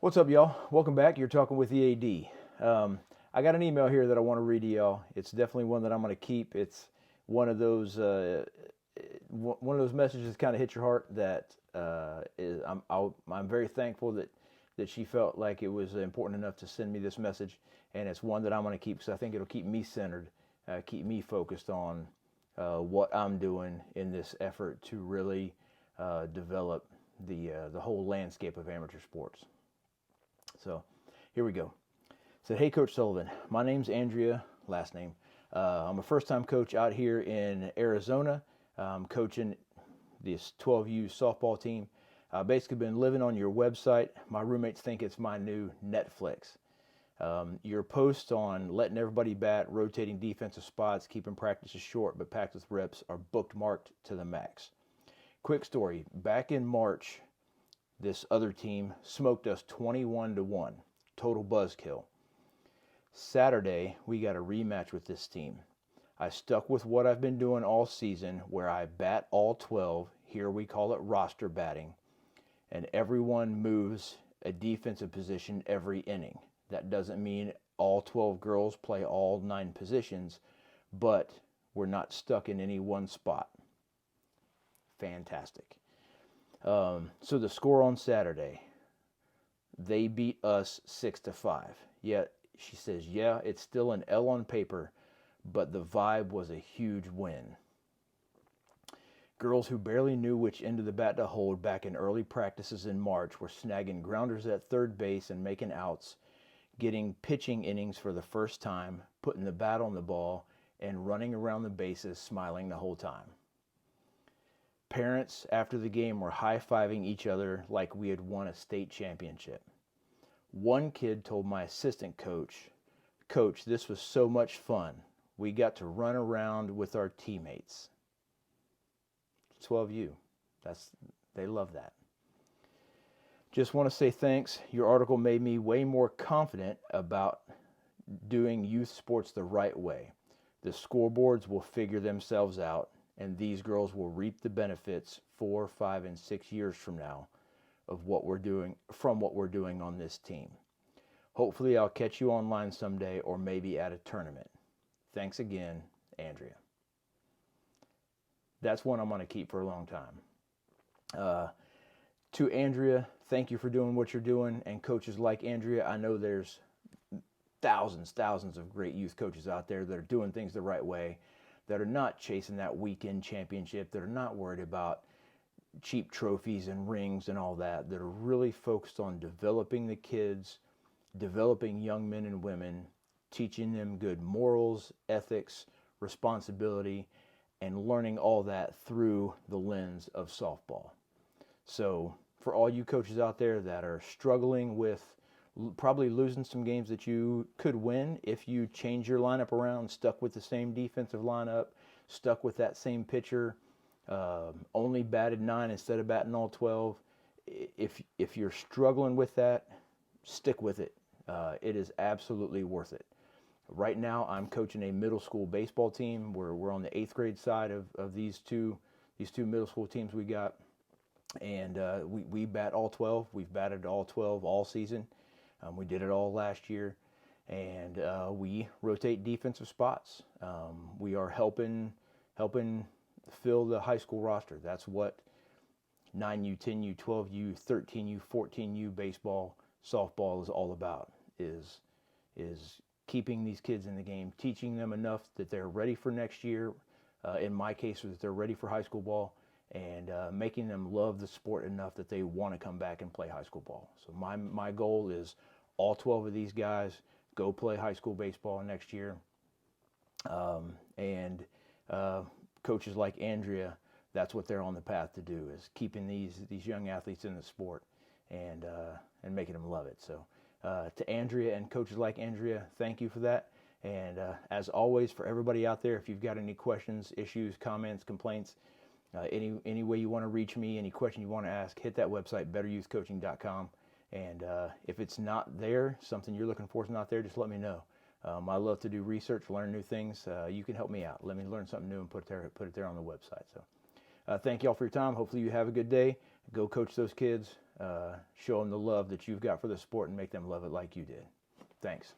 What's up, y'all? Welcome back. You're talking with the AD. I got an email here that I want to read to y'all. It's definitely one that I'm going to keep. It's one of those messages that kind of hit your heart. I'm very thankful that she felt like it was important enough to send me this message, and it's one that I'm going to keep because I think it'll keep me centered, keep me focused on what I'm doing in this effort to really develop the whole landscape of amateur sports. So here we go. Said, hey, Coach Sullivan, my name's Andrea, last name. I'm a first-time coach out here in Arizona. I'm coaching this 12U softball team. I've basically been living on your website. My roommates think it's my new Netflix. Your posts on letting everybody bat, rotating defensive spots, keeping practices short, but packed with reps are bookmarked to the max. Quick story. Back in March, this other team smoked us 21-1. Total buzzkill. Saturday, we got a rematch with this team. I stuck with what I've been doing all season, where I bat all 12. Here we call it roster batting. And everyone moves a defensive position every inning. That doesn't mean all 12 girls play all 9 positions, but we're not stuck in any one spot. Fantastic. So the score on Saturday, they beat us 6-5. Yet she says, yeah, it's still an L on paper, but the vibe was a huge win. Girls who barely knew which end of the bat to hold back in early practices in March were snagging grounders at third base and making outs, getting pitching innings for the first time, putting the bat on the ball, and running around the bases smiling the whole time. Parents after the game were high-fiving each other like we had won a state championship. One kid told my assistant coach, "Coach, this was so much fun. We got to run around with our teammates." 12U. They love that. Just want to say thanks. Your article made me way more confident about doing youth sports the right way. The scoreboards will figure themselves out, and these girls will reap the benefits 4, 5, and 6 years from now of what we're doing on this team. Hopefully I'll catch you online someday or maybe at a tournament. Thanks again, Andrea. That's one I'm going to keep for a long time. To Andrea, thank you for doing what you're doing, and coaches like Andrea. I know there's thousands of great youth coaches out there that are doing things the right way, that are not chasing that weekend championship, that are not worried about cheap trophies and rings and all that, that are really focused on developing the kids, developing young men and women, teaching them good morals, ethics, responsibility, and learning all that through the lens of softball. So for all you coaches out there that are struggling with probably losing some games that you could win if you change your lineup around, stuck with the same defensive lineup, stuck with that same pitcher, only batted 9 instead of batting all 12. If you're struggling with that, stick with it. It is absolutely worth it. Right now, I'm coaching a middle school baseball team. We're on the 8th grade side of these two middle school teams we got, and we bat all 12. We've batted all 12 all season. We did it all last year, and we rotate defensive spots. We are helping fill the high school roster. That's what 9U, 10U, 12U, 13U, 14U baseball, softball is all about, is keeping these kids in the game, teaching them enough that they're ready for next year, in my case, that they're ready for high school ball, and making them love the sport enough that they want to come back and play high school ball. So my goal is all 12 of these guys go play high school baseball next year. And coaches like Andrea, that's what they're on the path to do, is keeping these young athletes in the sport and making them love it. So to Andrea and coaches like Andrea, thank you for that. And as always, for everybody out there, if you've got any questions, issues, comments, complaints, any way you want to reach me, any question you want to ask, hit that website, betteryouthcoaching.com. And if it's not there, something you're looking for is not there, just let me know. I love to do research, learn new things. You can help me out. Let me learn something new and put it there on the website. So thank y'all for your time. Hopefully you have a good day. Go coach those kids. show them the love that you've got for the sport and make them love it like you did. Thanks.